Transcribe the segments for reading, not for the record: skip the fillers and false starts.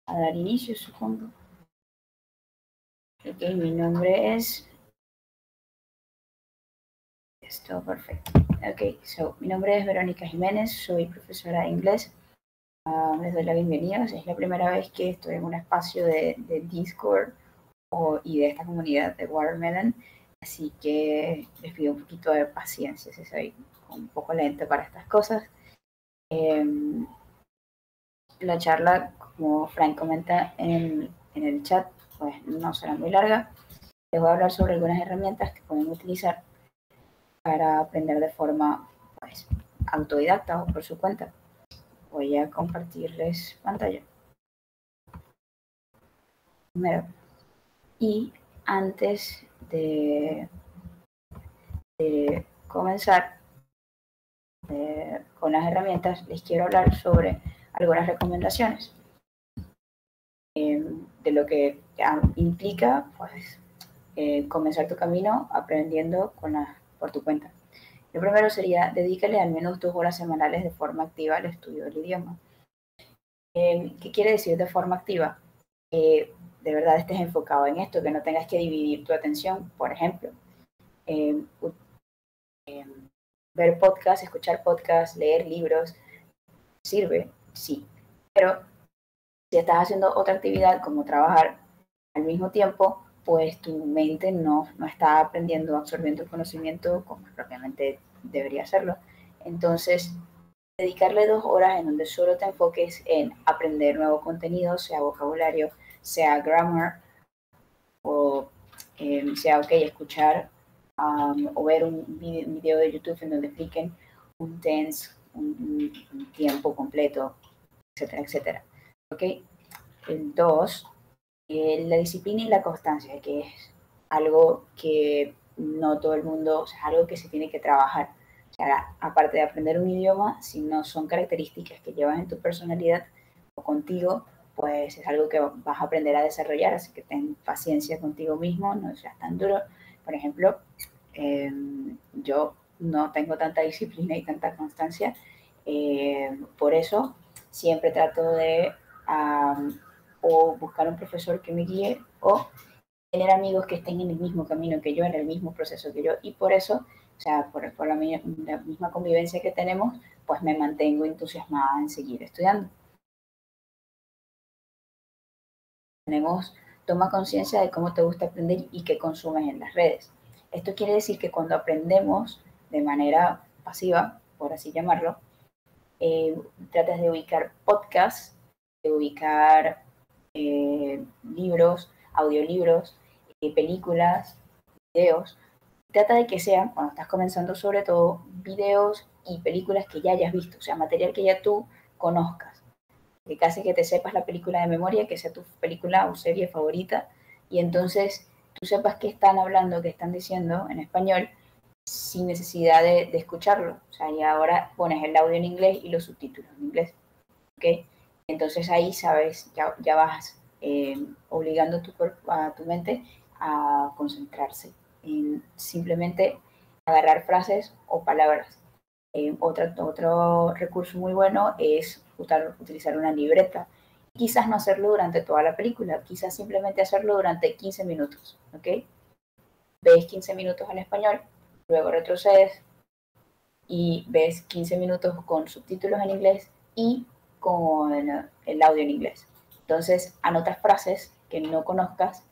a dar inicio, supongo. Ok, mi nombre es... Todo perfecto. Ok, mi nombre es Verónica Jiménez, soy profesora de inglés. Les doy la bienvenida. Es la primera vez que estoy en un espacio de Discord y de esta comunidad de Watermelon, así que les pido un poquito de paciencia si soy un poco lenta para estas cosas. La charla, como Frank comenta en el chat, pues no será muy larga. Les voy a hablar sobre algunas herramientas que pueden utilizar para aprender de forma pues, autodidacta o por su cuenta. Voy a compartirles pantalla. Primero. Y antes de comenzar con las herramientas, les quiero hablar sobre algunas recomendaciones de lo que implica pues, comenzar tu camino aprendiendo por tu cuenta. Lo primero sería dedícale al menos 2 horas semanales de forma activa al estudio del idioma. ¿Qué quiere decir de forma activa? De verdad estés enfocado en esto, que no tengas que dividir tu atención. Por ejemplo, ver podcasts, escuchar podcasts, leer libros, sirve, sí, pero si estás haciendo otra actividad como trabajar al mismo tiempo, pues tu mente no está aprendiendo, absorbiendo el conocimiento como propiamente debería hacerlo. Entonces, dedicarle 2 horas en donde solo te enfoques en aprender nuevo contenido, sea vocabulario, sea grammar, o sea, ok, escuchar o ver un video de YouTube en donde expliquen un tense, un tiempo completo, etcétera, etcétera. Ok, el 2, la disciplina y la constancia, que es algo que no todo el mundo, o sea, algo que se tiene que trabajar. O sea, aparte de aprender un idioma, si no son características que llevas en tu personalidad o contigo, pues es algo que vas a aprender a desarrollar, así que ten paciencia contigo mismo, no seas tan duro. Por ejemplo, yo no tengo tanta disciplina y tanta constancia, por eso siempre trato de o buscar un profesor que me guíe o tener amigos que estén en el mismo camino que yo, en el mismo proceso que yo, y por eso, o sea, por la misma convivencia que tenemos, pues me mantengo entusiasmada en seguir estudiando. Toma conciencia de cómo te gusta aprender y qué consumes en las redes. Esto quiere decir que cuando aprendemos de manera pasiva, por así llamarlo, tratas de ubicar podcasts, de ubicar libros, audiolibros, películas, videos. Trata de que sean, cuando estás comenzando sobre todo, videos y películas que ya hayas visto, o sea, material que ya tú conozcas. Que casi que te sepas la película de memoria, que sea tu película o serie favorita, y entonces tú sepas qué están hablando, qué están diciendo en español, sin necesidad de escucharlo. O sea, y ahora pones el audio en inglés y los subtítulos en inglés. ¿Ok? Entonces ahí sabes, ya vas obligando a tu mente a concentrarse en simplemente agarrar frases o palabras. Otro recurso muy bueno es utilizar una libreta. Quizás no hacerlo durante toda la película, quizás simplemente hacerlo durante 15 minutos. ¿Ok? Ves 15 minutos en español, luego retrocedes y ves 15 minutos con subtítulos en inglés y con el audio en inglés. Entonces, anotas frases que no conozcas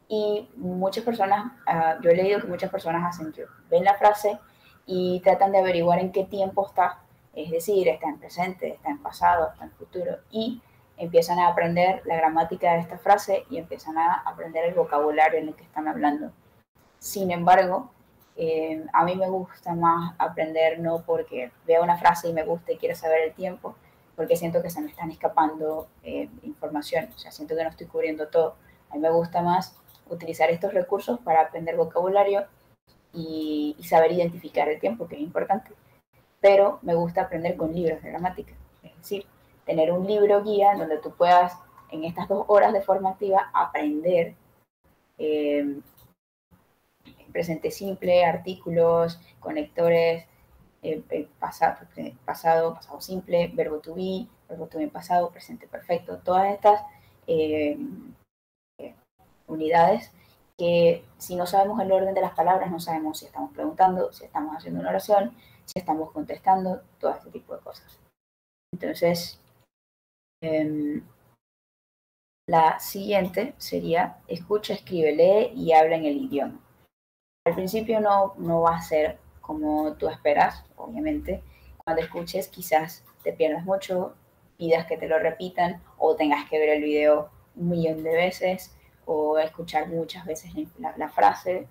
y muchas personas, yo he leído que muchas personas hacen que ven la frase y tratan de averiguar en qué tiempo está, es decir, está en presente, está en pasado, está en futuro, y empiezan a aprender la gramática de esta frase y empiezan a aprender el vocabulario en el que están hablando. Sin embargo, a mí me gusta más aprender no porque veo una frase y me gusta y quiero saber el tiempo, porque siento que se me están escapando información, o sea, siento que no estoy cubriendo todo. A mí me gusta más utilizar estos recursos para aprender vocabulario y saber identificar el tiempo, que es importante. Pero me gusta aprender con libros de gramática, es decir, tener un libro guía en donde tú puedas, en estas 2 horas de forma activa, aprender presente simple, artículos, conectores, pasado simple, verbo to be en pasado, presente perfecto. Todas estas eh, unidades que si no sabemos el orden de las palabras, no sabemos si estamos preguntando, si estamos haciendo una oración, si estamos contestando, todo este tipo de cosas. Entonces, la siguiente sería escucha, escribe, lee y habla en el idioma. Al principio no va a ser como tú esperas, obviamente. Cuando escuches quizás te pierdas mucho, pidas que te lo repitan o tengas que ver el video 1.000.000 de veces o escuchar muchas veces la frase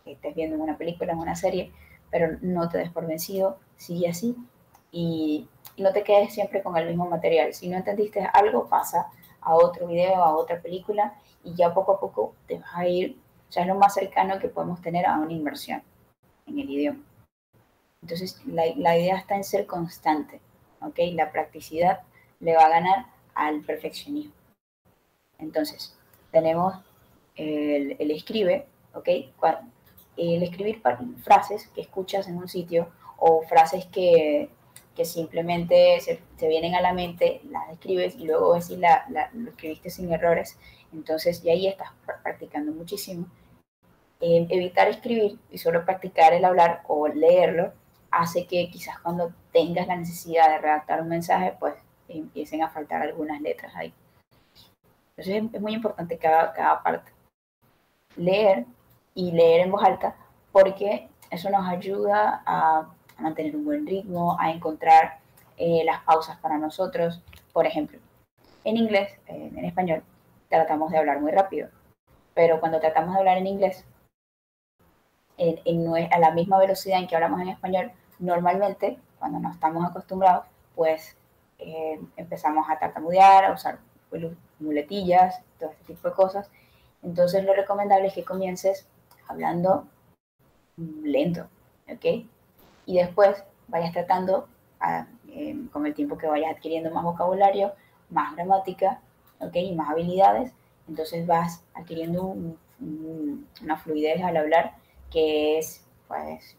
que estés viendo en una película, en una serie, pero no te des por vencido, sigue así y no te quedes siempre con el mismo material. Si no entendiste algo, pasa a otro video, a otra película y ya poco a poco te vas a ir, o sea, es lo más cercano que podemos tener a una inmersión en el idioma. Entonces, la idea está en ser constante, ¿ok? La practicidad le va a ganar al perfeccionismo. Entonces, tenemos el escribe, ¿ok? El escribir frases que escuchas en un sitio o frases que simplemente se vienen a la mente, las escribes y luego ves si lo escribiste sin errores. Entonces, y ahí estás practicando muchísimo. Evitar escribir y solo practicar el hablar o leerlo hace que quizás cuando tengas la necesidad de redactar un mensaje, pues empiecen a faltar algunas letras ahí. Entonces es muy importante cada parte. Leer y leer en voz alta porque eso nos ayuda a mantener un buen ritmo, a encontrar las pausas para nosotros. Por ejemplo, en inglés, en español, tratamos de hablar muy rápido, pero cuando tratamos de hablar en inglés, a la misma velocidad en que hablamos en español, normalmente, cuando no estamos acostumbrados, pues empezamos a tartamudear, a usar muletillas, todo este tipo de cosas. Entonces lo recomendable es que comiences hablando lento, ¿ok? Y después vayas tratando, con el tiempo que vayas adquiriendo más vocabulario, más gramática, ¿ok? Y más habilidades, entonces vas adquiriendo una fluidez al hablar que es, pues,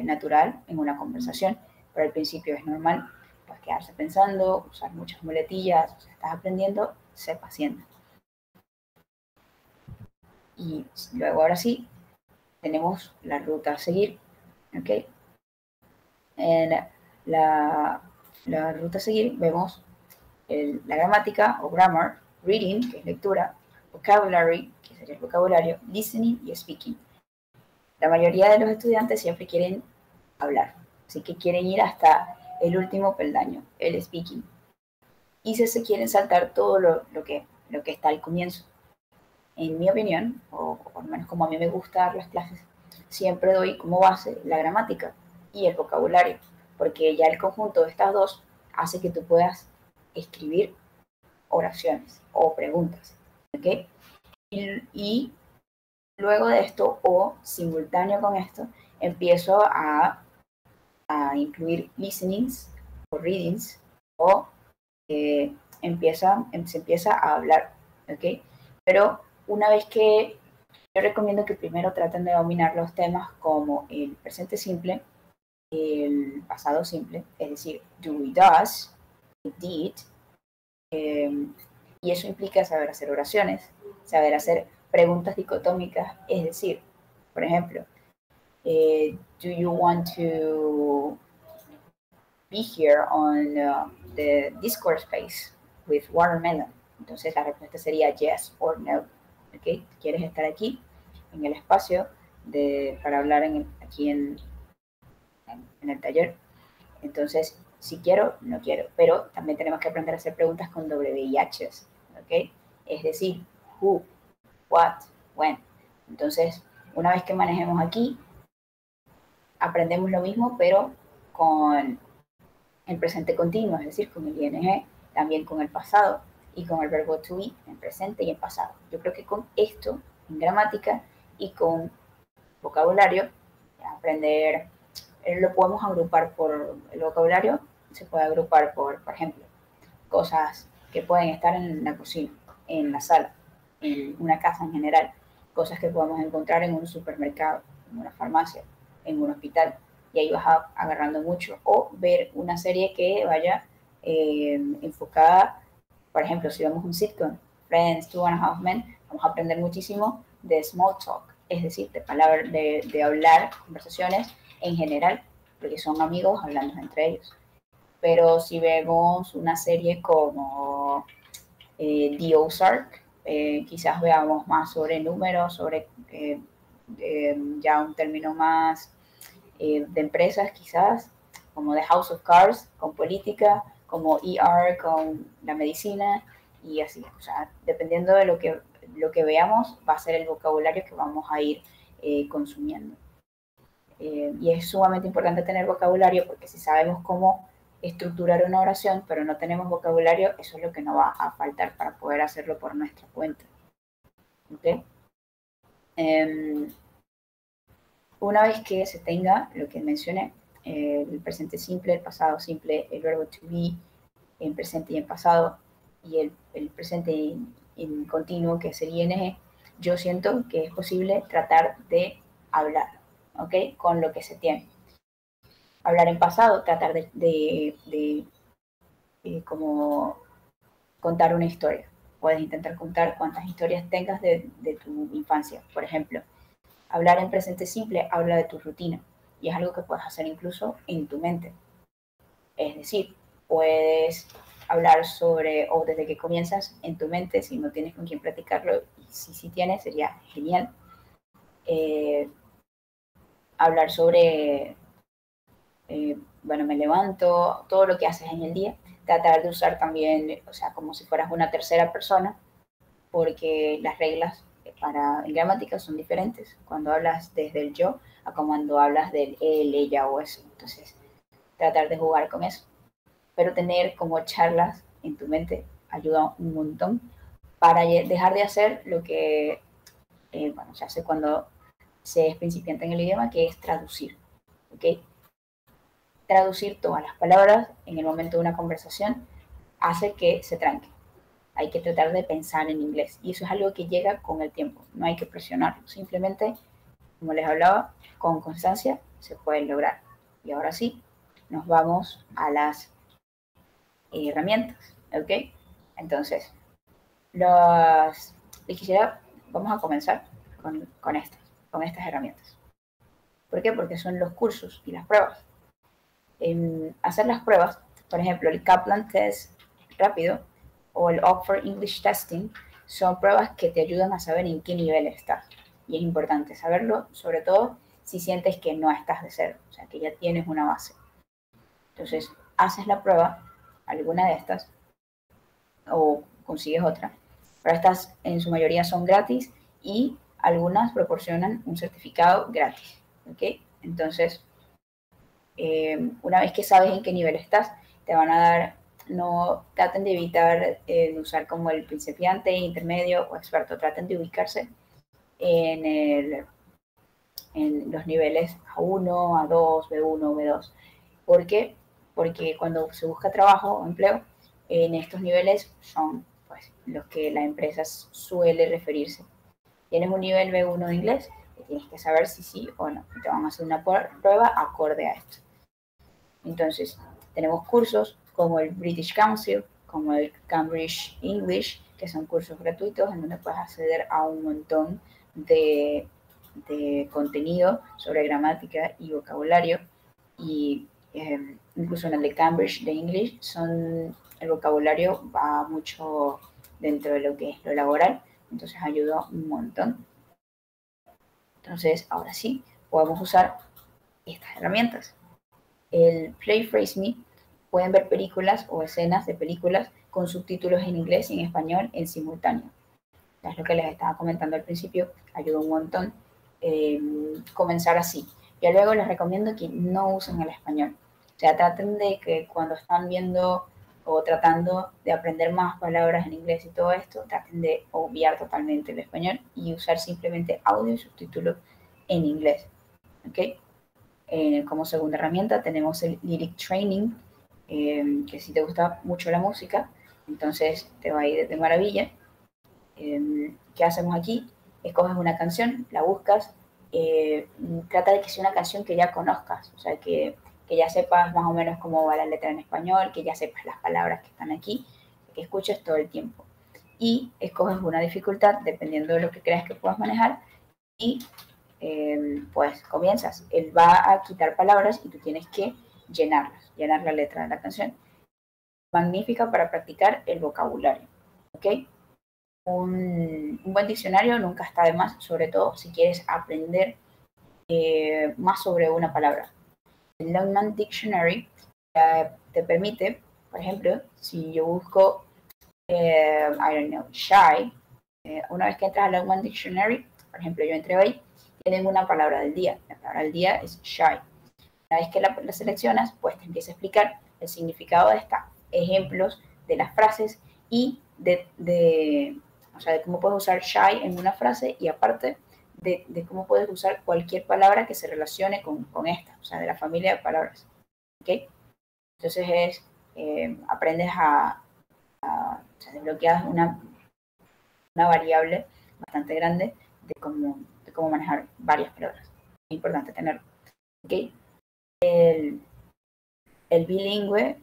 natural en una conversación. Pero al principio es normal, pues, quedarse pensando, usar muchas muletillas, o sea, estás aprendiendo, sé paciente. Y luego, ahora sí, tenemos la ruta a seguir, ¿ok? En la ruta a seguir vemos la gramática o grammar, reading, que es lectura, vocabulary, que sería el vocabulario, listening y speaking. La mayoría de los estudiantes siempre quieren hablar, así que quieren ir hasta el último peldaño, el speaking. Y se quieren saltar todo lo que está al comienzo. En mi opinión, o por lo menos como a mí me gusta dar las clases, siempre doy como base la gramática y el vocabulario, porque ya el conjunto de estas dos hace que tú puedas escribir oraciones o preguntas, ¿ok? Y luego de esto, o simultáneo con esto, empiezo a incluir listenings o readings, o se empieza a hablar, ¿ok? Pero una vez que yo recomiendo que primero traten de dominar los temas como el presente simple, el pasado simple, es decir, do y does, did, y eso implica saber hacer oraciones, saber hacer preguntas dicotómicas, es decir, por ejemplo, do you want to be here on the Discord space with watermelon? Entonces la respuesta sería yes or no. ¿Okay? ¿Quieres estar aquí en el espacio para hablar aquí en el taller? Entonces, si quiero, no quiero. Pero también tenemos que aprender a hacer preguntas con W y H. ¿Okay? Es decir, who, what, when. Entonces, una vez que manejemos aquí, aprendemos lo mismo, pero con el presente continuo, es decir, con el ing, también con el pasado y con el verbo to be en presente y en pasado. Yo creo que con esto, en gramática y con vocabulario, aprender, lo podemos agrupar por el vocabulario, se puede agrupar por ejemplo, cosas que pueden estar en la cocina, en la sala, en una casa en general, cosas que podemos encontrar en un supermercado, en una farmacia, en un hospital, y ahí vas agarrando mucho. O ver una serie que vaya enfocada, por ejemplo, si vemos un sitcom, Friends, Two and a Half Men, vamos a aprender muchísimo de small talk, es decir, de hablar, conversaciones en general, porque son amigos hablando entre ellos. Pero si vemos una serie como The Ozark, quizás veamos más sobre números, sobre ya un término más de empresas quizás, como The House of Cards, con política, como ER con la medicina, y así. O sea, dependiendo de lo que veamos, va a ser el vocabulario que vamos a ir consumiendo. Y es sumamente importante tener vocabulario, porque si sabemos cómo estructurar una oración, pero no tenemos vocabulario, eso es lo que nos va a faltar para poder hacerlo por nuestra cuenta. ¿Okay? Una vez que se tenga lo que mencioné, el presente simple, el pasado simple, el verbo to be en presente y en pasado, y el presente en continuo, que es el ing, yo siento que es posible tratar de hablar, ¿ok? Con lo que se tiene. Hablar en pasado, tratar de como contar una historia. Puedes intentar contar cuantas historias tengas de tu infancia. Por ejemplo, hablar en presente simple habla de tu rutina, y es algo que puedes hacer incluso en tu mente. Es decir, puedes hablar sobre, o desde que comienzas en tu mente, si no tienes con quién platicarlo, y si tienes, sería genial. Hablar sobre, bueno, me levanto, todo lo que haces en el día, tratar de usar también, o sea, como si fueras una tercera persona, porque las reglas en gramática son diferentes cuando hablas desde el yo a cuando hablas del él, ella o eso. Entonces, tratar de jugar con eso. Pero tener como charlas en tu mente ayuda un montón para dejar de hacer lo que, bueno, se hace cuando se es principiante en el idioma, que es traducir. ¿Ok? Traducir todas las palabras en el momento de una conversación hace que se tranque. Hay que tratar de pensar en inglés, y eso es algo que llega con el tiempo, no hay que presionarlo, simplemente, como les hablaba, con constancia se puede lograr. Y ahora sí, nos vamos a las herramientas, ¿ok? Entonces, vamos a comenzar con estas herramientas. ¿Por qué? Porque son los cursos y las pruebas. Hacer las pruebas, por ejemplo, el Kaplan Test rápido o el Oxford English Testing, son pruebas que te ayudan a saber en qué nivel estás. Y es importante saberlo, sobre todo si sientes que no estás de cero, o sea, que ya tienes una base. Entonces, haces la prueba, alguna de estas, o consigues otra, pero estas en su mayoría son gratis, y algunas proporcionan un certificado gratis, ¿ok? Entonces, una vez que sabes en qué nivel estás, te van a dar, no traten de evitar usar como el principiante, intermedio o experto, traten de ubicarse en los niveles A1, A2, B1, B2. ¿Por qué? Porque cuando se busca trabajo o empleo, en estos niveles son pues los que la empresa suele referirse. Tienes un nivel B1 de inglés, tienes que saber si sí o no. Te van a hacer una prueba acorde a esto. Entonces, tenemos cursos como el British Council, como el Cambridge English, que son cursos gratuitos en donde puedes acceder a un montón de contenido sobre gramática y vocabulario. Y incluso en el de Cambridge de English, el vocabulario va mucho dentro de lo que es lo laboral, entonces ayuda un montón. Entonces, ahora sí, podemos usar estas herramientas. El Play Phrase Me, pueden ver películas o escenas de películas con subtítulos en inglés y en español en simultáneo. Es lo que les estaba comentando al principio, ayuda un montón comenzar así. Yo luego les recomiendo que no usen el español. O sea, traten de que cuando están viendo o tratando de aprender más palabras en inglés y todo esto, traten de obviar totalmente el español y usar simplemente audio y subtítulos en inglés. ¿Ok? Como segunda herramienta tenemos el Lyric Training, que si te gusta mucho la música, entonces te va a ir de maravilla. ¿Qué hacemos aquí? Escoges una canción, la buscas, trata de que sea una canción que ya conozcas, o sea, que ya sepas más o menos cómo va la letra en español, que ya sepas las palabras que están aquí, que escuches todo el tiempo. y escoges una dificultad dependiendo de lo que creas que puedas manejar y pues comienzas. Él va a quitar palabras y tú tienes que llenarlas, llenar la letra de la canción. Magnífica para practicar el vocabulario, ¿ok? Un buen diccionario nunca está de más, sobre todo si quieres aprender más sobre una palabra. El Longman Dictionary te permite, por ejemplo, si yo busco, I don't know, shy, una vez que entras al Longman Dictionary, por ejemplo, yo entré hoy, tienen una palabra del día. La palabra del día es shy. Una vez que la seleccionas, pues te empieza a explicar el significado de estas, ejemplos de las frases y o sea, de cómo puedes usar shy en una frase y aparte de cómo puedes usar cualquier palabra que se relacione con esta, o sea, de la familia de palabras. ¿Ok? Entonces aprendes o sea, desbloqueas una variable bastante grande de cómo manejar varias palabras. Es importante tenerlo. ¿Ok? El, el bilingüe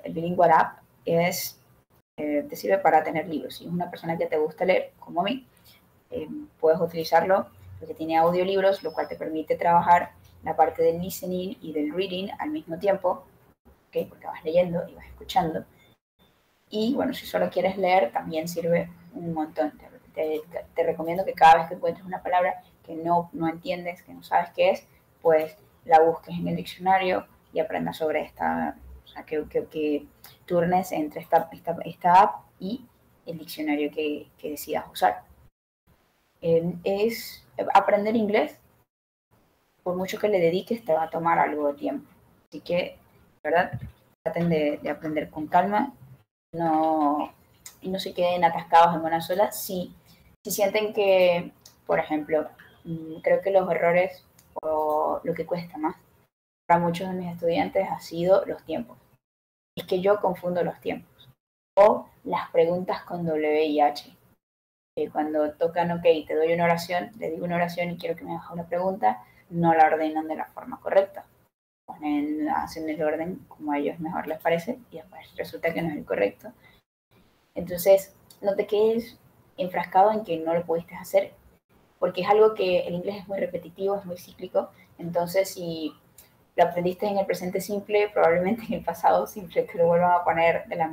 app te sirve para tener libros. Si es una persona que te gusta leer, como a mí, puedes utilizarlo porque tiene audiolibros, lo cual te permite trabajar la parte del listening y del reading al mismo tiempo, ¿okay? Porque vas leyendo y vas escuchando. Y bueno, si solo quieres leer, también sirve un montón. Te recomiendo que cada vez que encuentres una palabra que no entiendes, que no sabes qué es, pues la busques en el diccionario y aprendas sobre esta, o sea, que turnes entre esta app y el diccionario que decidas usar. Es aprender inglés, por mucho que le dediques, te va a tomar algo de tiempo. Así que, ¿verdad? Traten de aprender con calma no, y no se queden atascados en una sola. Si sienten que, por ejemplo, creo que los errores o lo que cuesta más para muchos de mis estudiantes ha sido los tiempos. Es que yo confundo los tiempos. O las preguntas con W y H. Cuando tocan, ok, te doy una oración, le digo una oración y quiero que me hagas una pregunta, no la ordenan de la forma correcta. Hacen el orden como a ellos mejor les parece y después resulta que no es el correcto. Entonces, no te quedes enfrascado en que no lo pudiste hacer, porque es algo que el inglés es muy repetitivo, es muy cíclico. Entonces, si lo aprendiste en el presente simple, probablemente en el pasado simple te lo vuelvan a poner de la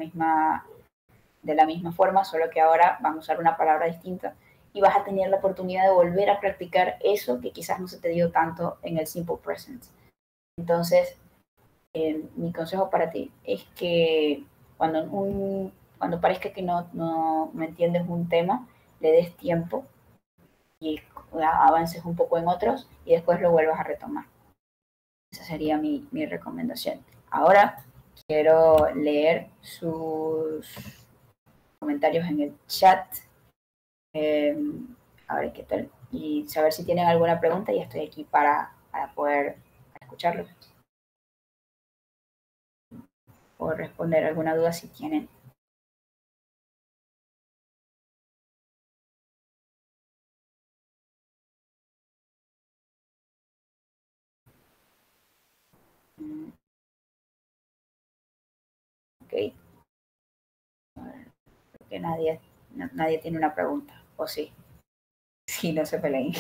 misma forma, solo que ahora van a usar una palabra distinta y vas a tener la oportunidad de volver a practicar eso que quizás no se te dio tanto en el simple present. Entonces, mi consejo para ti es que cuando parezca que no entiendes un tema, le des tiempo y avances un poco en otros y después lo vuelvas a retomar. Esa sería mi recomendación. Ahora quiero leer sus comentarios en el chat, a ver qué tal, y saber si tienen alguna pregunta y estoy aquí para poder escucharlos o responder alguna duda si tienen. Ok, que nadie tiene una pregunta, o sí, sí, no se peleen.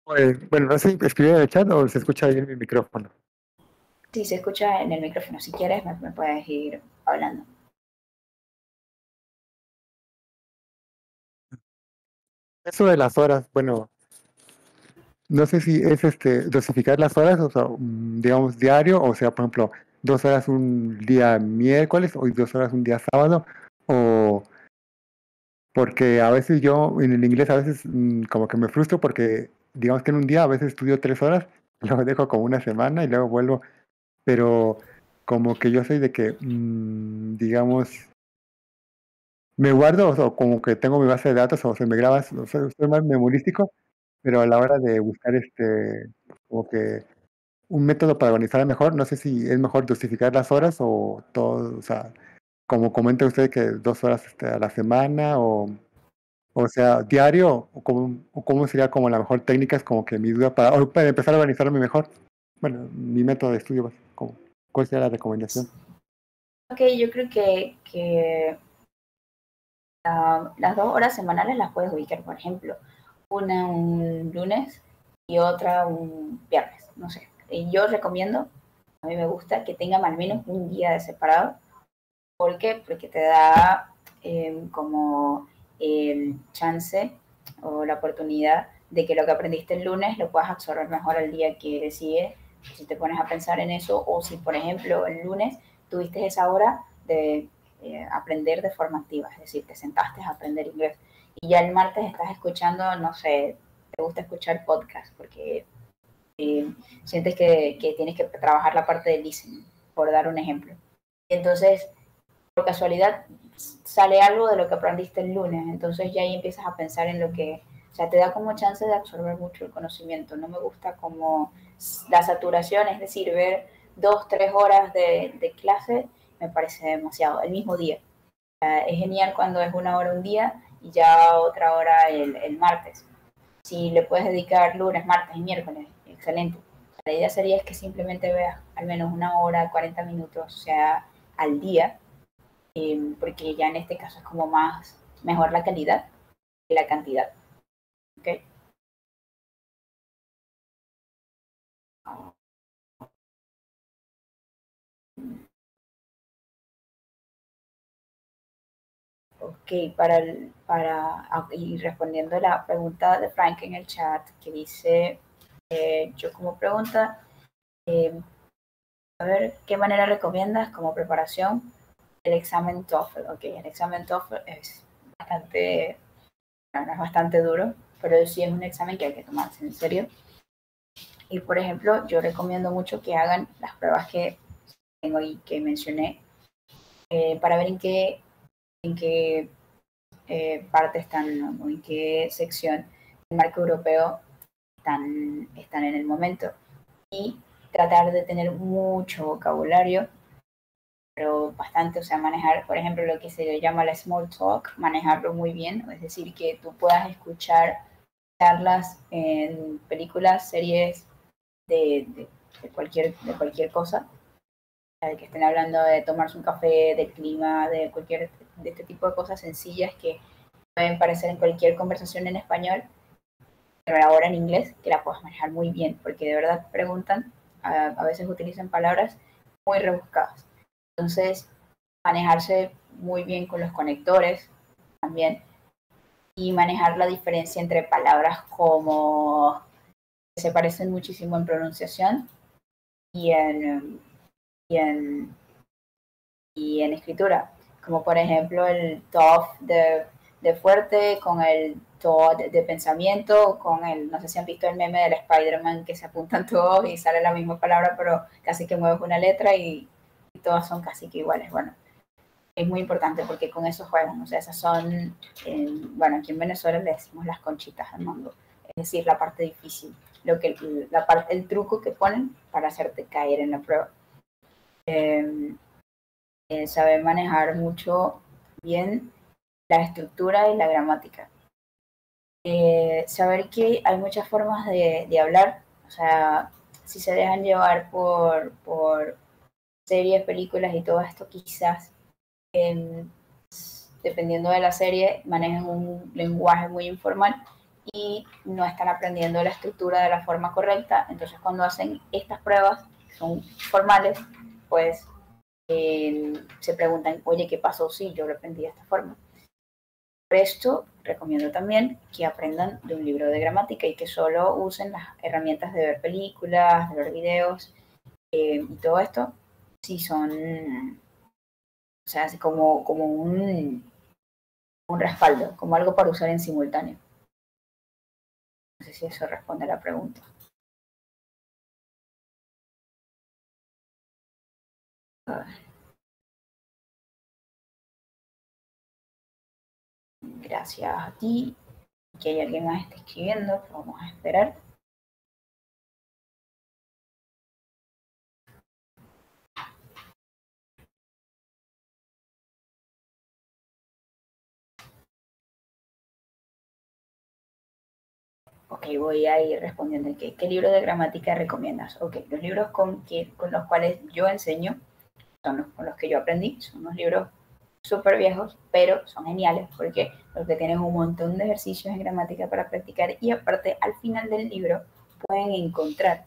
Pues, bueno, no sé si escribí en el chat o se escucha ahí en mi micrófono. Sí, se escucha en el micrófono, si quieres me puedes ir hablando. Eso de las horas, bueno, no sé si es dosificar las horas, o sea, digamos diario, o sea, por ejemplo, 2 horas un día miércoles o 2 horas un día sábado, o porque a veces yo en el inglés a veces como que me frustro porque digamos que en un día a veces estudio 3 horas, luego dejo como una semana y luego vuelvo, pero como que yo soy de que, digamos, me guardo, o sea, como que tengo mi base de datos, o se me graba, o sea, soy más memorístico, pero a la hora de buscar como que un método para organizar mejor, no sé si es mejor dosificar las horas o todo, o sea, como comenta usted que 2 horas a la semana O sea, diario, o cómo sería como la mejor técnica, es como que mi duda para empezar a organizarme mejor. Bueno, mi método de estudio, pues, ¿cuál sería la recomendación? Ok, yo creo que las 2 horas semanales las puedes ubicar, por ejemplo, una un lunes y otra un viernes, no sé. Y yo recomiendo, a mí me gusta que tengan al menos un día de separado. ¿Por qué? Porque te da como el chance o la oportunidad de que lo que aprendiste el lunes lo puedas absorber mejor el día que sigue, si te pones a pensar en eso, o si, por ejemplo, el lunes tuviste esa hora de aprender de forma activa, es decir, te sentaste a aprender inglés y ya el martes estás escuchando, no sé, te gusta escuchar podcast porque sientes que tienes que trabajar la parte del listening, por dar un ejemplo. Entonces, por casualidad sale algo de lo que aprendiste el lunes, entonces ya ahí empiezas a pensar en lo que, o sea, te da como chance de absorber mucho el conocimiento. No me gusta como la saturación, es decir, ver 2, 3 horas de clase me parece demasiado, el mismo día. Es genial cuando es una hora un día y ya otra hora el martes. Si le puedes dedicar lunes, martes y miércoles, excelente. La idea sería es que simplemente veas al menos una hora, 40 minutos, o sea, al día, porque ya en este caso es como más, mejor la calidad que la cantidad. ¿Okay? Ok, y respondiendo a la pregunta de Frank en el chat, que dice, yo como pregunta, eh, a ver, ¿qué manera recomiendas como preparación el examen TOEFL? Ok, el examen TOEFL es bastante, bueno, es bastante duro, pero sí es un examen que hay que tomarse en serio. Y por ejemplo, yo recomiendo mucho que hagan las pruebas que tengo y que mencioné para ver en qué parte están, ¿no? En qué sección del marco europeo están en el momento. Y tratar de tener mucho vocabulario, pero bastante, o sea, manejar, por ejemplo, lo que se le llama la small talk, manejarlo muy bien, es decir, que tú puedas escuchar charlas en películas, series de cualquier cosa, de que estén hablando de tomarse un café, del clima, de este tipo de cosas sencillas que pueden parecer en cualquier conversación en español, pero ahora en inglés, que la puedas manejar muy bien, porque de verdad preguntan, a veces utilizan palabras muy rebuscadas. Entonces, manejarse muy bien con los conectores también y manejar la diferencia entre palabras como que se parecen muchísimo en pronunciación y y en, y en escritura, como por ejemplo el TOF de fuerte con el TO de pensamiento, con el, no sé si han visto el meme del Spider-Man que se apuntan todos y sale la misma palabra, pero casi que mueves una letra y todas son casi que iguales. Bueno, es muy importante porque con eso juegan, o sea, esas son, bueno, aquí en Venezuela le decimos las conchitas al mango, es decir, la parte difícil, el truco que ponen para hacerte caer en la prueba. Eh, Saber manejar mucho bien la estructura y la gramática. Saber que hay muchas formas de hablar, o sea, si se dejan llevar por series, películas y todo esto, quizás eh, dependiendo de la serie manejan un lenguaje muy informal y no están aprendiendo la estructura de la forma correcta, entonces cuando hacen estas pruebas, que son formales, pues se preguntan, oye, ¿qué pasó? Sí, yo lo aprendí de esta forma. Por esto, recomiendo también que aprendan de un libro de gramática y que solo usen las herramientas de ver películas, de ver videos y todo esto, si son, o sea, como un respaldo, como algo para usar en simultáneo. No sé si eso responde a la pregunta. Gracias a ti, que hay alguien más esté escribiendo, vamos a esperar. Ok, voy a ir respondiendo. ¿Qué libro de gramática recomiendas? Ok, los libros con los cuales yo enseño son los con los que yo aprendí. Son unos libros súper viejos, pero son geniales porque tienen un montón de ejercicios en gramática para practicar y aparte al final del libro pueden encontrar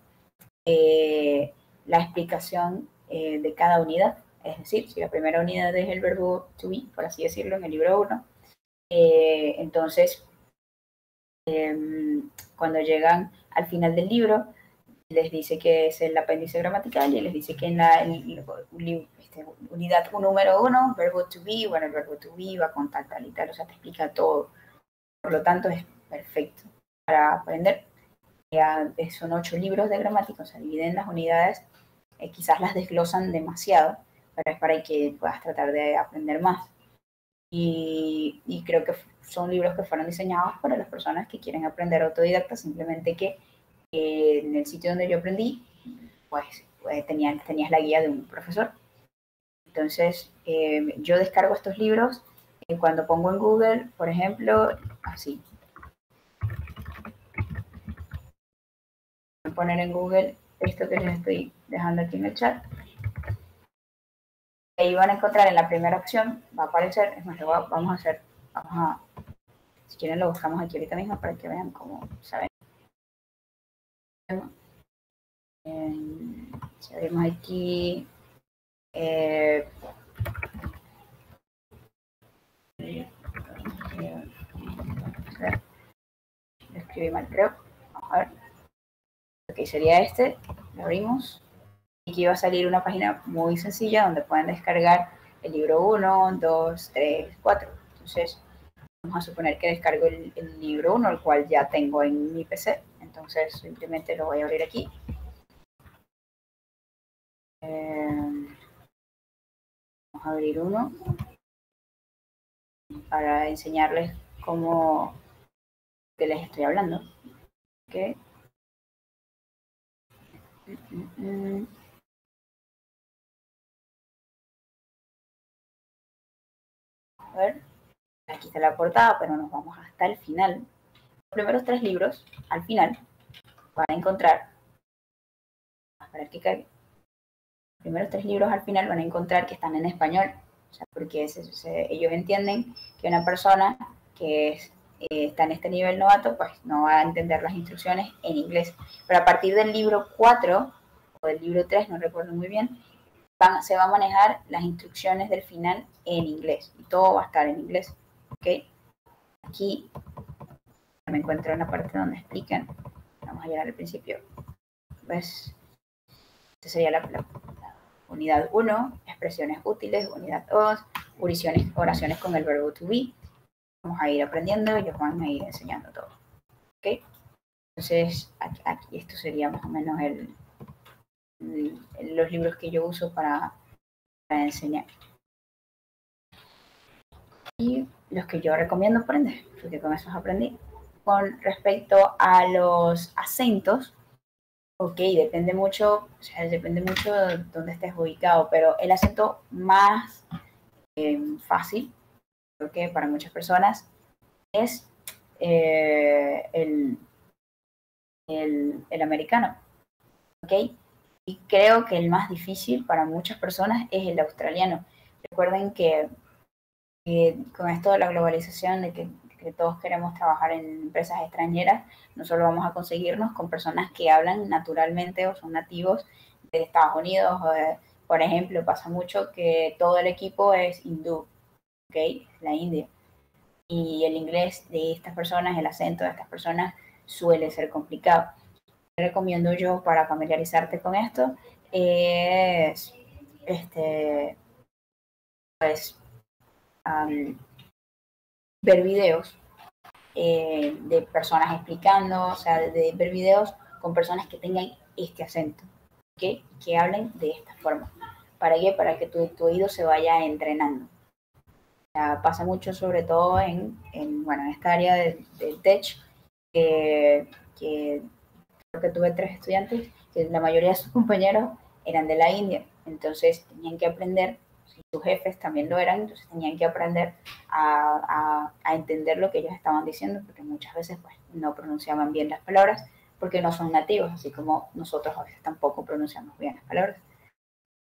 la explicación de cada unidad. Es decir, si la primera unidad es el verbo to be, por así decirlo, en el libro 1, entonces cuando llegan al final del libro, les dice que es el apéndice gramatical y les dice que en la unidad número 1, verbo to be, bueno, el verbo to be va con tal, tal y tal, o sea, te explica todo. Por lo tanto, es perfecto para aprender. Ya son 8 libros de gramática, o sea, dividen las unidades, quizás las desglosan demasiado, pero es para que puedas tratar de aprender más. Y creo que son libros que fueron diseñados para las personas que quieren aprender autodidacta, simplemente que en el sitio donde yo aprendí, pues tenías la guía de un profesor. Entonces, yo descargo estos libros cuando pongo en Google, por ejemplo, así. Voy a poner en Google esto que les estoy dejando aquí en el chat. Ahí van a encontrar en la primera opción, va a aparecer, es más, si quieren lo buscamos aquí ahorita mismo para que vean cómo saben. Si abrimos aquí, lo escribí mal, creo. Vamos a ver. Ok, sería este, lo abrimos. Y aquí va a salir una página muy sencilla donde pueden descargar el libro 1, 2, 3, 4. Entonces, vamos a suponer que descargo el libro 1, el cual ya tengo en mi PC. Entonces, simplemente lo voy a abrir aquí. Vamos a abrir uno para enseñarles cómo que les estoy hablando. Okay. A ver, aquí está la portada, pero nos vamos hasta el final. Los primeros 3 libros, al final, van a encontrar, para que caiga, los primeros 3 libros al final van a encontrar que están en español, o sea, porque ellos entienden que una persona que está en este nivel novato, pues no va a entender las instrucciones en inglés. Pero a partir del libro 4 o del libro 3, no recuerdo muy bien, se va a manejar las instrucciones del final en inglés y todo va a estar en inglés. ¿Okay? Aquí me encuentro en la parte donde explican, vamos a llegar al principio, ¿ves? Esta sería la unidad 1, expresiones útiles, unidad 2, oraciones con el verbo to be. Vamos a ir aprendiendo, ellos van a ir enseñando todo. ¿Okay? Entonces, aquí esto sería más o menos los libros que yo uso para enseñar. Y los que yo recomiendo aprender, porque con esos aprendí. Con respecto a los acentos, ok, depende mucho de dónde estés ubicado, pero el acento más fácil, creo que para muchas personas, es el americano, ok. Y creo que el más difícil para muchas personas es el australiano. Recuerden que con esto de la globalización, de que todos queremos trabajar en empresas extranjeras, no solo vamos a conseguirnos con personas que hablan naturalmente o son nativos de Estados Unidos. Por ejemplo, pasa mucho que todo el equipo es hindú, ¿ok? La India. Y el inglés de estas personas, el acento de estas personas suele ser complicado. ¿Qué recomiendo yo para familiarizarte con esto? Es, pues, ver videos de personas explicando, o sea, de ver videos con personas que tengan este acento, ¿okay? Que hablen de esta forma. ¿Para qué? Para que tu oído se vaya entrenando. O sea, pasa mucho, sobre todo en esta área del tech, que creo que tuve 3 estudiantes, que la mayoría de sus compañeros eran de la India, entonces tenían que aprender si sus jefes también lo eran, entonces tenían que aprender a entender lo que ellos estaban diciendo, porque muchas veces pues, no pronunciaban bien las palabras, porque no son nativos, así como nosotros a veces tampoco pronunciamos bien las palabras.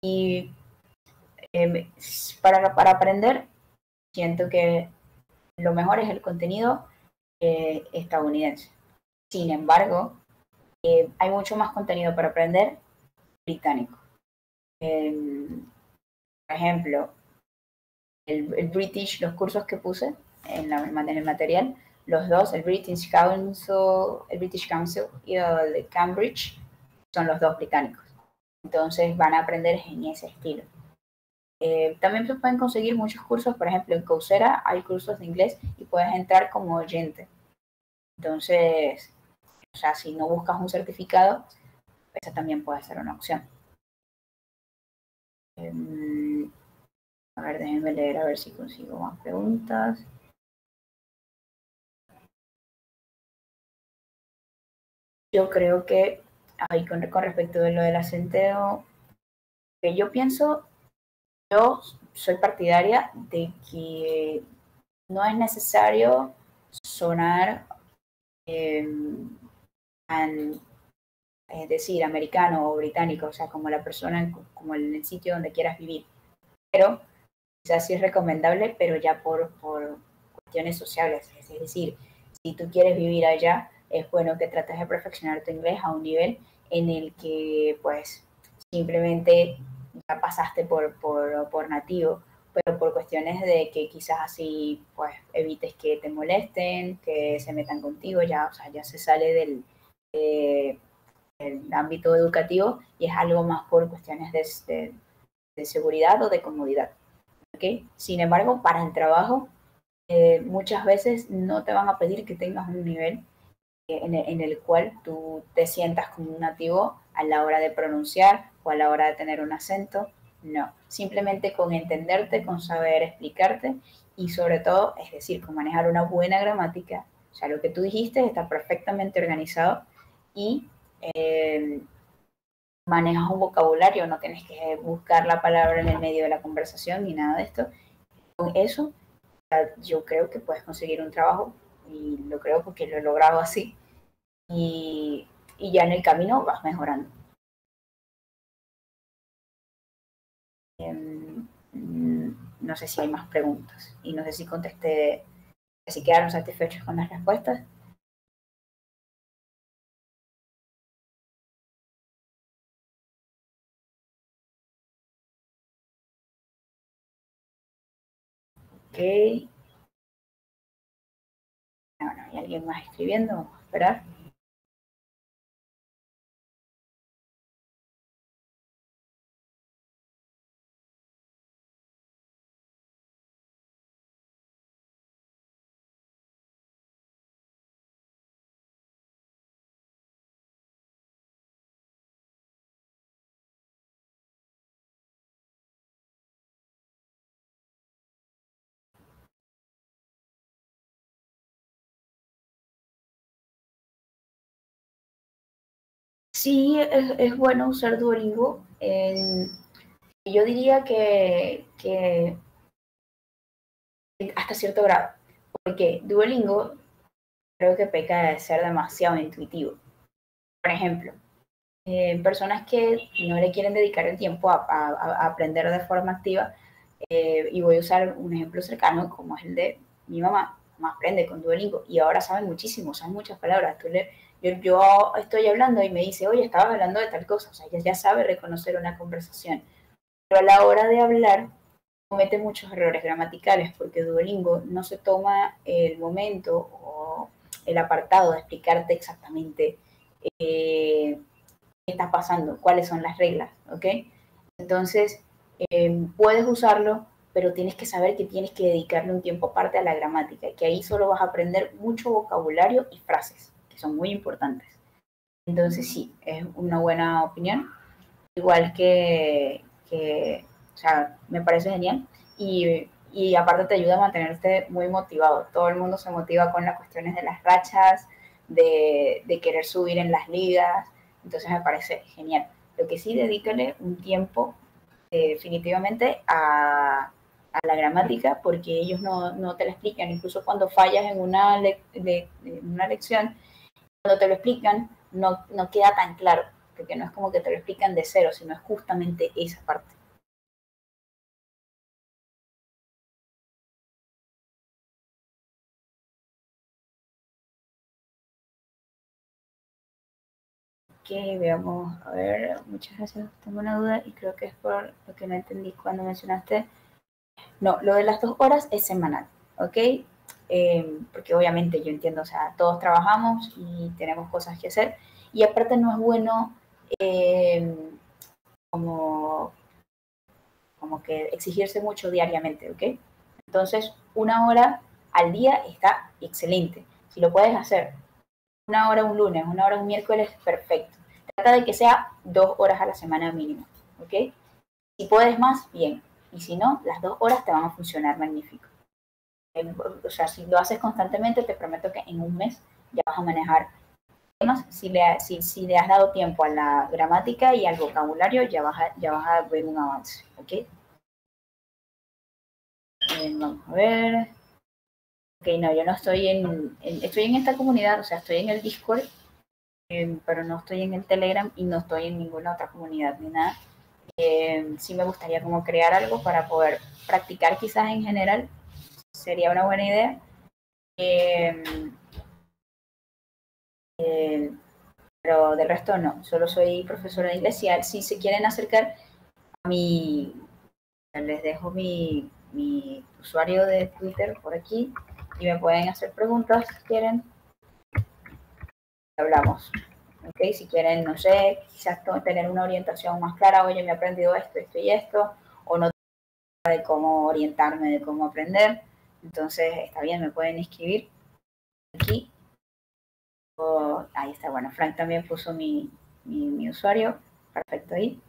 Y para aprender, siento que lo mejor es el contenido estadounidense. Sin embargo, hay mucho más contenido para aprender británico. Por ejemplo, el British, los cursos que puse en el material, los dos, el British Council y el Cambridge, son los dos británicos. Entonces van a aprender en ese estilo. También se pueden conseguir muchos cursos, por ejemplo, en Coursera hay cursos de inglés y puedes entrar como oyente. Entonces, o sea, si no buscas un certificado, esa también puede ser una opción. A ver, déjenme leer a ver si consigo más preguntas. Yo creo que, ahí con respecto de lo del acenteo, que yo pienso, yo soy partidaria de que no es necesario sonar, es decir, americano o británico, o sea, como la persona, como en el sitio donde quieras vivir. Pero quizás sí es recomendable, pero ya por cuestiones sociales. Es decir, si tú quieres vivir allá, es bueno que trates de perfeccionar tu inglés a un nivel en el que, pues, simplemente ya pasaste por nativo, pero por cuestiones de que quizás así, pues, evites que te molesten, que se metan contigo, ya, o sea, ya se sale del ámbito educativo y es algo más por cuestiones de seguridad o de comodidad. ¿Okay? Sin embargo, para el trabajo, muchas veces no te van a pedir que tengas un nivel en el cual tú te sientas como un nativo a la hora de pronunciar o a la hora de tener un acento. No, simplemente con entenderte, con saber explicarte y sobre todo, es decir, con manejar una buena gramática. O sea, lo que tú dijiste está perfectamente organizado y manejas un vocabulario, no tienes que buscar la palabra en el medio de la conversación ni nada de esto. Con eso, yo creo que puedes conseguir un trabajo y lo creo porque lo he logrado así y ya en el camino vas mejorando. No sé si hay más preguntas y no sé si contesté, si quedaron satisfechos con las respuestas. Ok. Bueno, ¿hay alguien más escribiendo? Vamos a esperar. Sí, es bueno usar Duolingo. Yo diría que hasta cierto grado, porque Duolingo creo que peca de ser demasiado intuitivo. Por ejemplo, personas que no le quieren dedicar el tiempo a aprender de forma activa, y voy a usar un ejemplo cercano como es el de mi mamá. Mamá aprende con Duolingo y ahora sabe muchísimo, sabe muchas palabras. Yo estoy hablando y me dice, oye, estabas hablando de tal cosa, o sea, ella ya sabe reconocer una conversación. Pero a la hora de hablar, comete muchos errores gramaticales porque Duolingo no se toma el momento o el apartado de explicarte exactamente qué está pasando, cuáles son las reglas, ¿ok? Entonces, puedes usarlo, pero tienes que saber que tienes que dedicarle un tiempo aparte a la gramática, que ahí solo vas a aprender mucho vocabulario y frases, que son muy importantes. Entonces, sí, es una buena opinión. Igual o sea, me parece genial. Y aparte te ayuda a mantenerte muy motivado. Todo el mundo se motiva con las cuestiones de las rachas, de querer subir en las ligas. Entonces me parece genial. Lo que sí, dedícale un tiempo definitivamente a la gramática, porque ellos no te la explican. Incluso cuando fallas en una lección, cuando te lo explican, no queda tan claro, porque no es como que te lo explican de cero, sino es justamente esa parte. Que veamos, a ver, muchas gracias, tengo una duda y creo que es por lo que no entendí cuando mencionaste. No, lo de las 2 horas es semanal, ¿ok? Porque obviamente yo entiendo, o sea, todos trabajamos y tenemos cosas que hacer y aparte no es bueno como que exigirse mucho diariamente, ¿ok? Entonces, 1 hora al día está excelente. Si lo puedes hacer 1 hora un lunes, 1 hora un miércoles, perfecto. Trata de que sea 2 horas a la semana mínimo, ¿ok? Si puedes más, bien. Y si no, las 2 horas te van a funcionar magnífico. O sea, si lo haces constantemente, te prometo que en un mes ya vas a manejar temas. Si le has dado tiempo a la gramática y al vocabulario, ya vas a ver un avance, ¿ok? Vamos a ver. Ok, no, yo no estoy estoy en esta comunidad, o sea, estoy en el Discord, pero no estoy en el Telegram y no estoy en ninguna otra comunidad ni nada. Sí me gustaría como crear algo para poder practicar quizás en general, sería una buena idea. Pero del resto no, solo soy profesora de inglés. Si se quieren acercar a mi, les dejo mi usuario de Twitter por aquí y me pueden hacer preguntas si quieren. Hablamos. Okay, si quieren, no sé, quizás tener una orientación más clara, oye, me he aprendido esto, esto y esto, o no de cómo orientarme, de cómo aprender, entonces está bien, me pueden escribir aquí. Ahí está, bueno, Frank también puso mi usuario, perfecto ahí.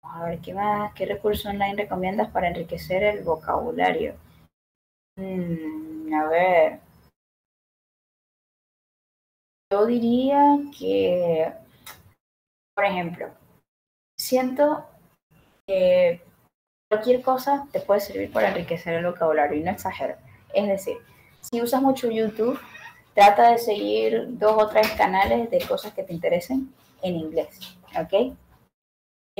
Vamos a ver qué más, qué recurso online recomiendas para enriquecer el vocabulario. A ver, yo diría que, por ejemplo, siento que cualquier cosa te puede servir para enriquecer el vocabulario y no exagero. Es decir, si usas mucho YouTube, trata de seguir 2 o 3 canales de cosas que te interesen en inglés, ¿ok?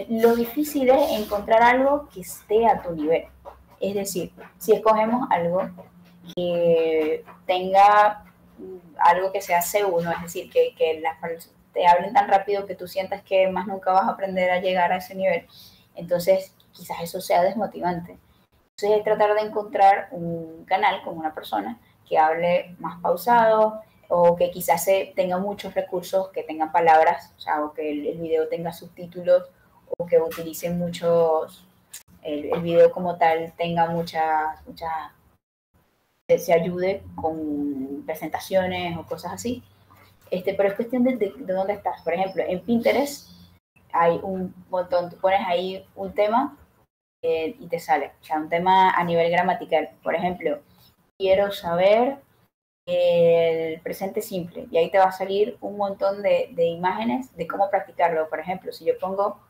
Lo difícil es encontrar algo que esté a tu nivel. Es decir, si escogemos algo que tenga algo que sea C1, es decir, que te hablen tan rápido que tú sientas que más nunca vas a aprender a llegar a ese nivel, entonces quizás eso sea desmotivante. Entonces es tratar de encontrar un canal con una persona que hable más pausado o que quizás tenga muchos recursos, que tenga palabras, o sea, o que el video tenga subtítulos o que utilice muchos, el video como tal tenga muchas se ayude con presentaciones o cosas así. Pero es cuestión de dónde estás. Por ejemplo, en Pinterest hay un montón, tú pones ahí un tema y te sale, o sea, un tema a nivel gramatical. Por ejemplo, quiero saber el presente simple y ahí te va a salir un montón de imágenes de cómo practicarlo. Por ejemplo, si yo pongo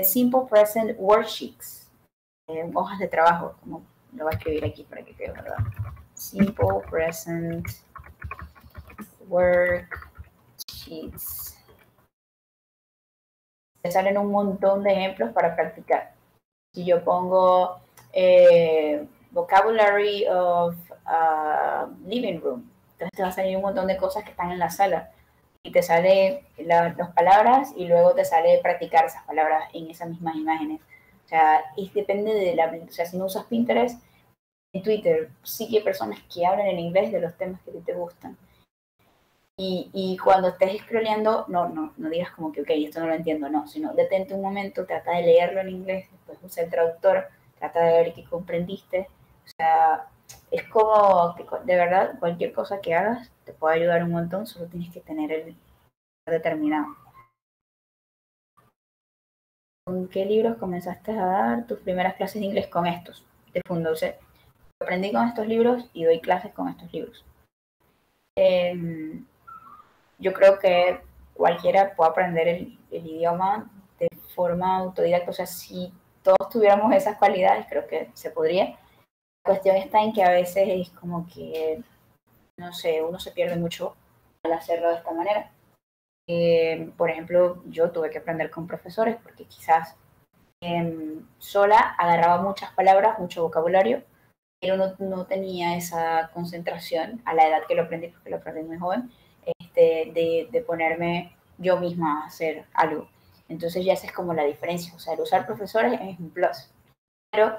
Simple Present Worksheets, hojas de trabajo, como lo voy a escribir aquí para que quede, ¿verdad? Simple Present Worksheets. Te salen un montón de ejemplos para practicar. Si yo pongo vocabulary of living room, entonces te va a salir un montón de cosas que están en la sala y te sale las palabras y luego te sale practicar esas palabras en esas mismas imágenes. O sea, y depende o sea, si no usas Pinterest, en Twitter sí que hay personas que hablan en inglés de los temas que te gustan. Y cuando estés scrolleando, no digas como que, ok, esto no lo entiendo, no, sino detente un momento, trata de leerlo en inglés, después usa el traductor, trata de ver qué comprendiste. O sea, es como que de verdad cualquier cosa que hagas te puede ayudar un montón, solo tienes que tener el determinado. ¿Con qué libros comenzaste a dar tus primeras clases de inglés? Con estos, de Fundo. O sea, aprendí con estos libros y doy clases con estos libros. Yo creo que cualquiera puede aprender el idioma de forma autodidacta. O sea, si todos tuviéramos esas cualidades, creo que se podría. La cuestión está en que a veces es como que, no sé, uno se pierde mucho al hacerlo de esta manera. Por ejemplo, yo tuve que aprender con profesores porque quizás sola agarraba muchas palabras, mucho vocabulario, pero no tenía esa concentración a la edad que lo aprendí, porque lo aprendí muy joven, de ponerme yo misma a hacer algo. Entonces ya esa es como la diferencia. O sea, el usar profesores es un plus, pero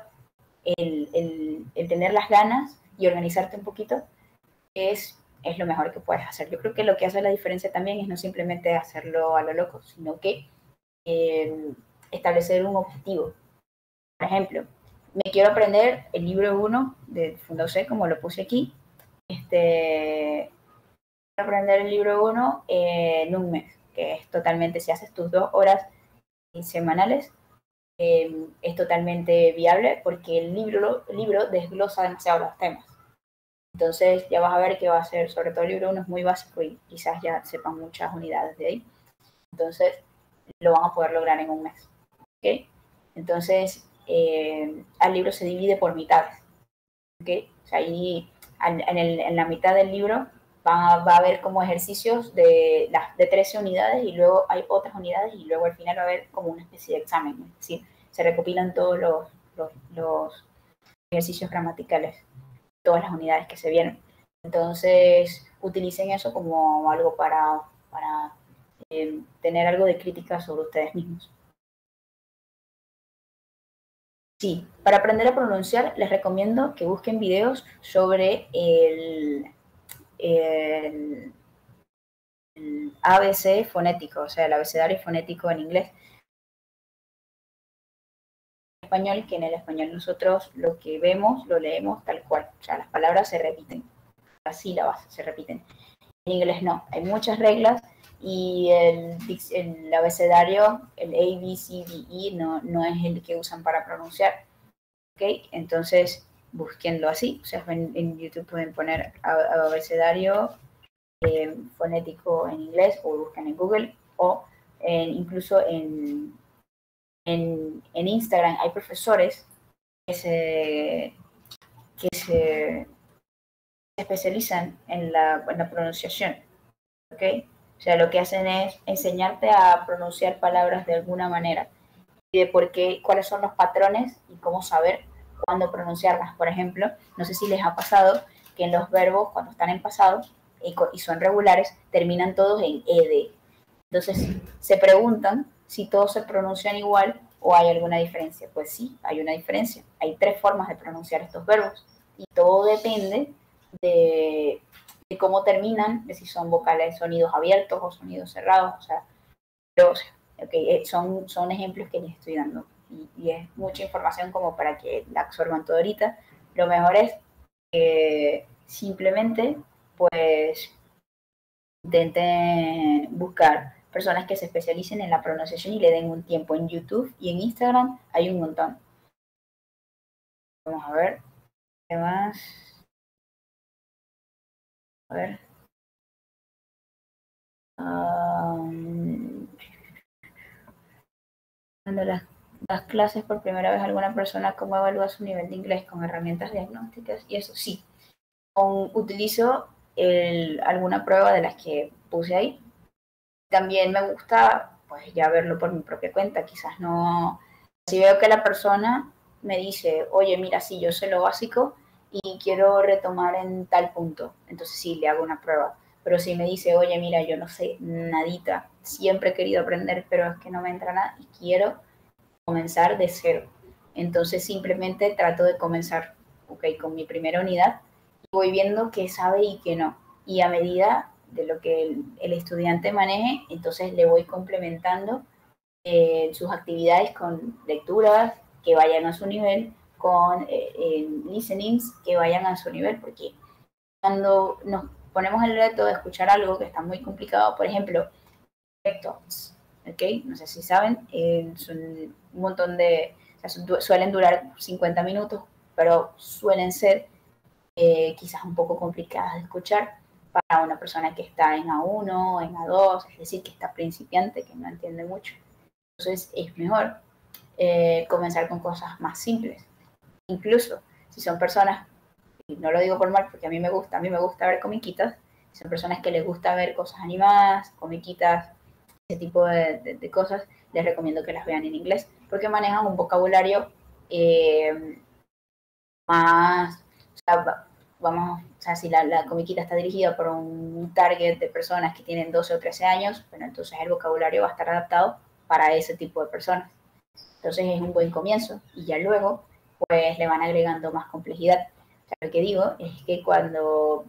el tener las ganas y organizarte un poquito es lo mejor que puedes hacer. Yo creo que lo que hace la diferencia también es no simplemente hacerlo a lo loco, sino que establecer un objetivo. Por ejemplo, me quiero aprender el libro 1 de Funda UC, como lo puse aquí. Quiero aprender el libro 1 en un mes, que es totalmente, si haces tus 2 horas semanales, es totalmente viable porque el libro desglosa demasiado los temas. Entonces ya vas a ver que va a ser, sobre todo el libro 1 es muy básico y quizás ya sepan muchas unidades de ahí. Entonces lo van a poder lograr en un mes. ¿Okay? Entonces el libro se divide por mitades. ¿Okay? O sea, ahí en la mitad del libro va a haber como ejercicios de 13 unidades y luego hay otras unidades y luego al final va a haber como una especie de examen. Es decir, se recopilan todos los ejercicios gramaticales, todas las unidades que se vieron. Entonces, utilicen eso como algo para tener algo de crítica sobre ustedes mismos. Sí, para aprender a pronunciar les recomiendo que busquen videos sobre el ABC fonético, o sea, el abecedario fonético en inglés. Español, que en el español nosotros lo que vemos lo leemos tal cual, o sea, las palabras se repiten, las sílabas se repiten. En inglés no, hay muchas reglas y el abecedario, el A, B, C, D, E, no es el que usan para pronunciar. ¿Ok? Entonces, búsquenlo así. O sea, en YouTube pueden poner abecedario fonético en inglés o buscan en Google o incluso en Instagram hay profesores que se especializan en la pronunciación. ¿Ok? O sea, lo que hacen es enseñarte a pronunciar palabras de alguna manera y de por qué, cuáles son los patrones y cómo saber cuándo pronunciarlas. Por ejemplo, no sé si les ha pasado que en los verbos, cuando están en pasado y son regulares, terminan todos en ed. Entonces, se preguntan si todos se pronuncian igual o hay alguna diferencia. Pues sí, hay una diferencia. Hay 3 formas de pronunciar estos verbos y todo depende de cómo terminan, de si son vocales, sonidos abiertos o sonidos cerrados. O sea, pero, okay, son ejemplos que les estoy dando y es mucha información como para que la absorban todo ahorita. Lo mejor es que simplemente pues intenten buscar personas que se especialicen en la pronunciación y le den un tiempo. En YouTube y en Instagram hay un montón. Vamos a ver qué más. A ver. Cuando las clases por primera vez a alguna persona, cómo evalúa su nivel de inglés con herramientas diagnósticas y eso sí. Utilizo alguna prueba de las que puse ahí. También me gusta pues ya verlo por mi propia cuenta, quizás no. Si veo que la persona me dice, oye, mira, sí, yo sé lo básico y quiero retomar en tal punto, entonces sí, le hago una prueba. Pero si me dice, oye, mira, yo no sé nadita, siempre he querido aprender, pero es que no me entra nada y quiero comenzar de cero. Entonces simplemente trato de comenzar, con mi primera unidad y voy viendo qué sabe y qué no. Y a medida de lo que el estudiante maneje, entonces le voy complementando sus actividades con lecturas que vayan a su nivel, con listenings que vayan a su nivel, porque cuando nos ponemos el reto de escuchar algo que está muy complicado, por ejemplo, TikToks, ¿ok? No sé si saben, son un montón de, o sea, suelen durar 50 minutos, pero suelen ser quizás un poco complicadas de escuchar. para una persona que está en A1, en A2, es decir, que está principiante, que no entiende mucho. Entonces es mejor comenzar con cosas más simples. Incluso si son personas, y no lo digo por mal porque a mí me gusta ver comiquitas, si son personas que les gusta ver cosas animadas, comiquitas, ese tipo de cosas, les recomiendo que las vean en inglés, porque manejan un vocabulario más, o sea, vamos, o sea, si la comiquita está dirigida por un target de personas que tienen 12 o 13 años, bueno, entonces el vocabulario va a estar adaptado para ese tipo de personas. Entonces es un buen comienzo y ya luego pues le van agregando más complejidad. O sea, lo que digo es que cuando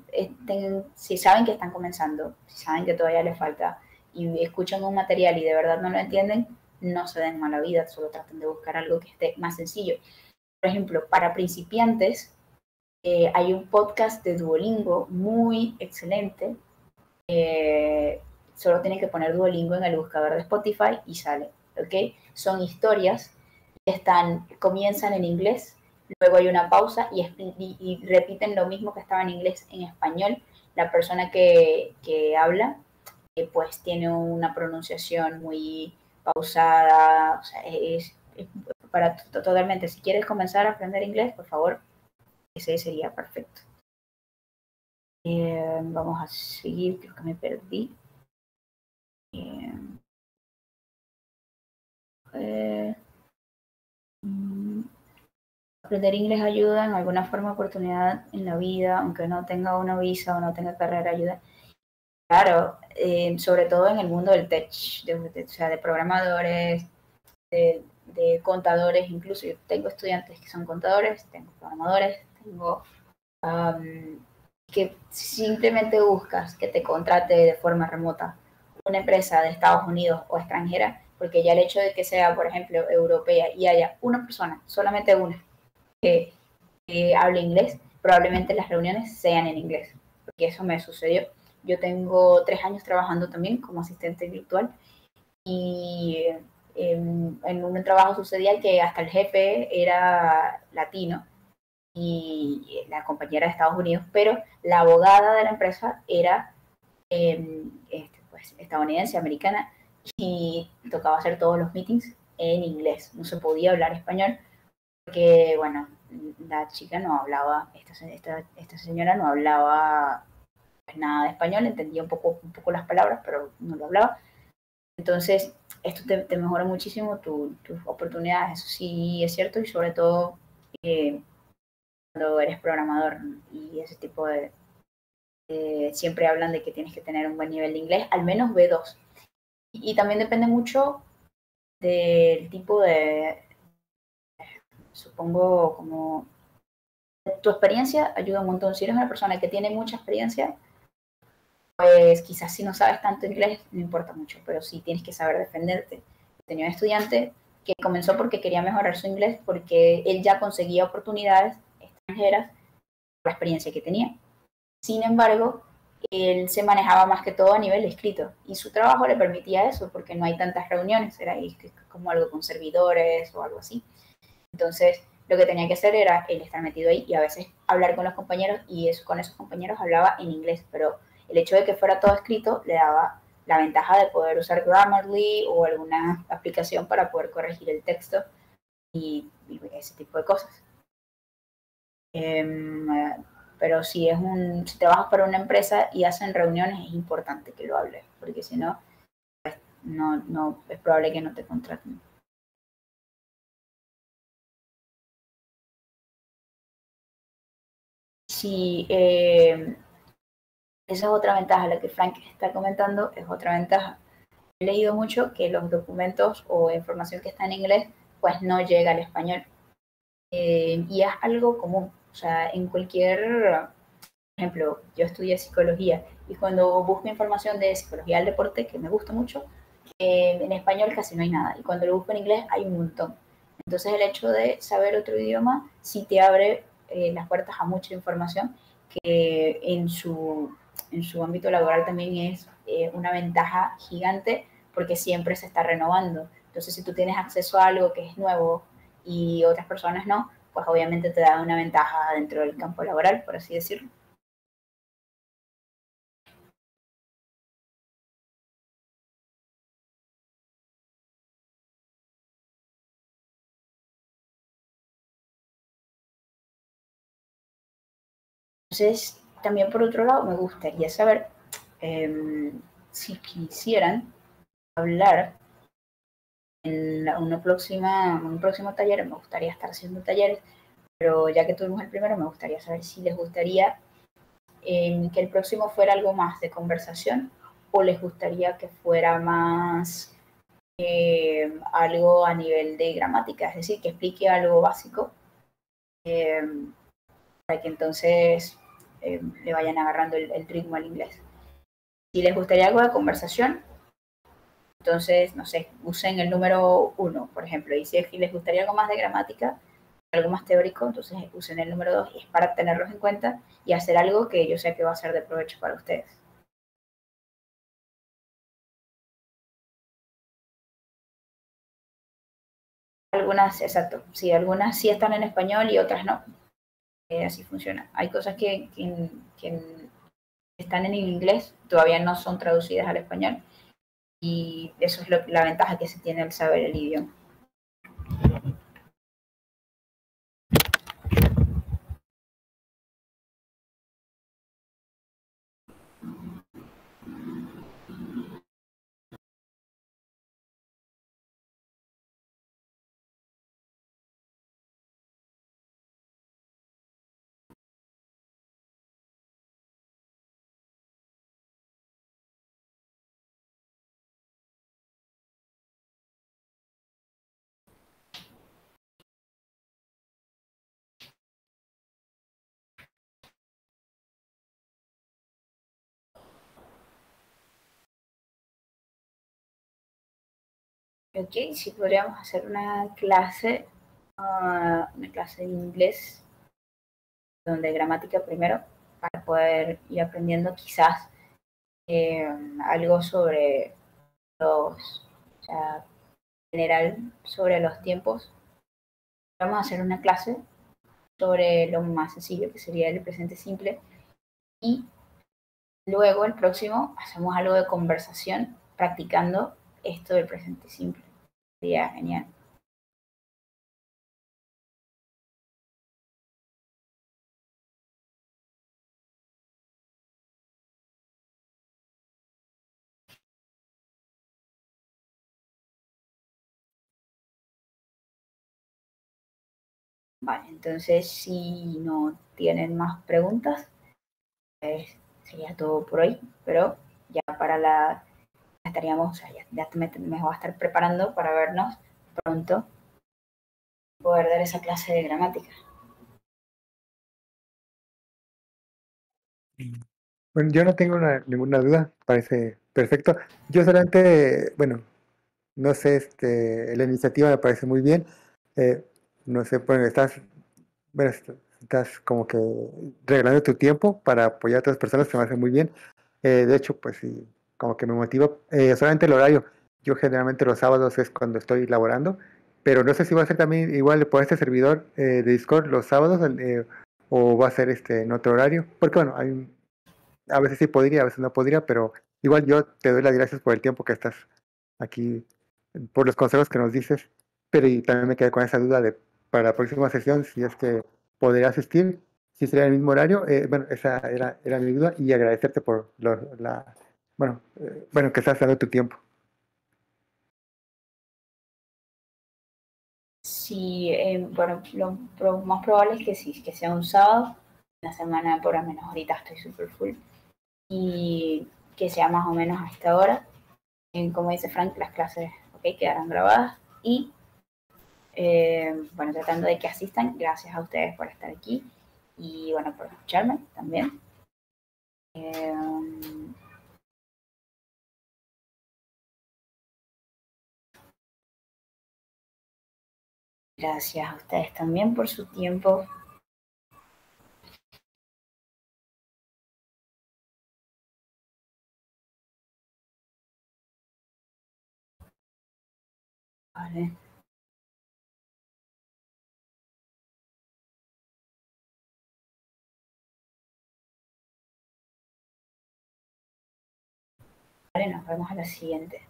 si saben que están comenzando, si saben que todavía les falta y escuchan un material y de verdad no lo entienden, no se den mala vida, solo traten de buscar algo que esté más sencillo. Por ejemplo, para principiantes hay un podcast de Duolingo muy excelente. Solo tienen que poner Duolingo en el buscador de Spotify y sale, ¿ok? Son historias que comienzan en inglés, luego hay una pausa y repiten lo mismo que estaba en inglés en español. La persona que habla pues tiene una pronunciación muy pausada, o sea, es para totalmente, si quieres comenzar a aprender inglés, por favor, ese sería perfecto. Vamos a seguir, creo que me perdí. Aprender inglés ayuda en alguna forma, oportunidad en la vida, aunque no tenga una visa o no tenga carrera, ayuda. Claro, sobre todo en el mundo del tech, o sea, de programadores, de contadores, incluso yo tengo estudiantes que son contadores, tengo programadores, tengo que simplemente buscas que te contrate de forma remota una empresa de Estados Unidos o extranjera, porque ya el hecho de que sea, por ejemplo, europea y haya una persona, solamente una, que hable inglés, probablemente las reuniones sean en inglés, porque eso me sucedió. Yo tengo 3 años trabajando también como asistente virtual y en un trabajo sucedía que hasta el jefe era latino y la compañera de Estados Unidos, pero la abogada de la empresa era pues, estadounidense, americana, y tocaba hacer todos los meetings en inglés. No se podía hablar español porque, bueno, la chica no hablaba, esta señora no hablaba nada de español, entendía un poco las palabras, pero no lo hablaba. Entonces, esto te mejora muchísimo tus oportunidades, eso sí es cierto, y sobre todo cuando eres programador y ese tipo de... siempre hablan de que tienes que tener un buen nivel de inglés, al menos B2. Y también depende mucho del tipo de, supongo, como tu experiencia ayuda un montón. Si eres una persona que tiene mucha experiencia, pues quizás si no sabes tanto inglés no importa mucho, pero sí tienes que saber defenderte. Tenía un estudiante que comenzó porque quería mejorar su inglés, porque él ya conseguía oportunidades extranjeras por la experiencia que tenía. Sin embargo, él se manejaba más que todo a nivel escrito y su trabajo le permitía eso porque no hay tantas reuniones, era como algo con servidores o algo así. Entonces, lo que tenía que hacer era él estar metido ahí y a veces hablar con los compañeros y eso, con esos compañeros hablaba en inglés, pero el hecho de que fuera todo escrito le daba la ventaja de poder usar Grammarly o alguna aplicación para poder corregir el texto y ese tipo de cosas. Pero si trabajas para una empresa y hacen reuniones, es importante que lo hables, porque si no, pues, no es probable que no te contraten. Si esa es otra ventaja, la que Frank está comentando es otra ventaja. He leído mucho que los documentos o información que está en inglés pues no llega al español. Y es algo común, o sea, en cualquier, por ejemplo, yo estudié psicología y cuando busco información de psicología del deporte, que me gusta mucho, en español casi no hay nada y cuando lo busco en inglés hay un montón. Entonces el hecho de saber otro idioma sí te abre las puertas a mucha información que en su ámbito laboral también es una ventaja gigante porque siempre se está renovando. Entonces si tú tienes acceso a algo que es nuevo y otras personas no, pues obviamente te da una ventaja dentro del campo laboral, por así decirlo. Entonces, también por otro lado, me gustaría saber si quisieran hablar en un próximo taller. Me gustaría estar haciendo talleres, pero ya que tuvimos el primero, me gustaría saber si les gustaría que el próximo fuera algo más de conversación o les gustaría que fuera más algo a nivel de gramática, es decir, que explique algo básico eh, para que entonces le vayan agarrando el ritmo al inglés. Si les gustaría algo de conversación, entonces, no sé, usen el número 1, por ejemplo, y si les gustaría algo más de gramática, algo más teórico, entonces usen el número 2 y es para tenerlos en cuenta y hacer algo que yo sé que va a ser de provecho para ustedes. Algunas, exacto, sí, algunas sí están en español y otras no. Así funciona. Hay cosas que están en inglés, todavía no son traducidas al español y eso es la ventaja que se tiene al saber el idioma. Ok, sí podríamos hacer una clase de inglés donde gramática primero, para poder ir aprendiendo quizás algo sobre o sea, general sobre los tiempos. Vamos a hacer una clase sobre lo más sencillo, que sería el presente simple, y luego el próximo hacemos algo de conversación practicando esto del presente simple. Sería genial. Vale, entonces si no tienen más preguntas, pues sería todo por hoy, pero ya para estaríamos, o sea, ya me voy a estar preparando para vernos pronto, poder dar esa clase de gramática. Bueno, yo no tengo ninguna duda, parece perfecto. Yo solamente, bueno, no sé, la iniciativa me parece muy bien. Eh, no sé, bueno, bueno, estás como que regalando tu tiempo para apoyar a otras personas, que me hace muy bien. De hecho, pues sí, como que me motiva. Solamente el horario. Yo generalmente los sábados es cuando estoy laborando, pero no sé si va a ser también igual por este servidor de Discord los sábados o va a ser en otro horario. Porque bueno, a veces sí podría, a veces no podría, pero igual yo te doy las gracias por el tiempo que estás aquí, por los consejos que nos dices, pero y también me quedé con esa duda de para la próxima sesión, si es que podría asistir, si sería el mismo horario. Bueno, esa era mi duda y agradecerte por bueno, que estás dando tu tiempo. Sí, bueno, lo más probable es que sí, que sea un sábado, la semana por lo menos ahorita estoy súper full, y que sea más o menos a esta hora. Como dice Frank, las clases quedarán grabadas y bueno, tratando de que asistan. Gracias a ustedes por estar aquí y bueno, por escucharme también. Eh, Gracias a ustedes también por su tiempo. Vale. Vale, nos vemos a la siguiente.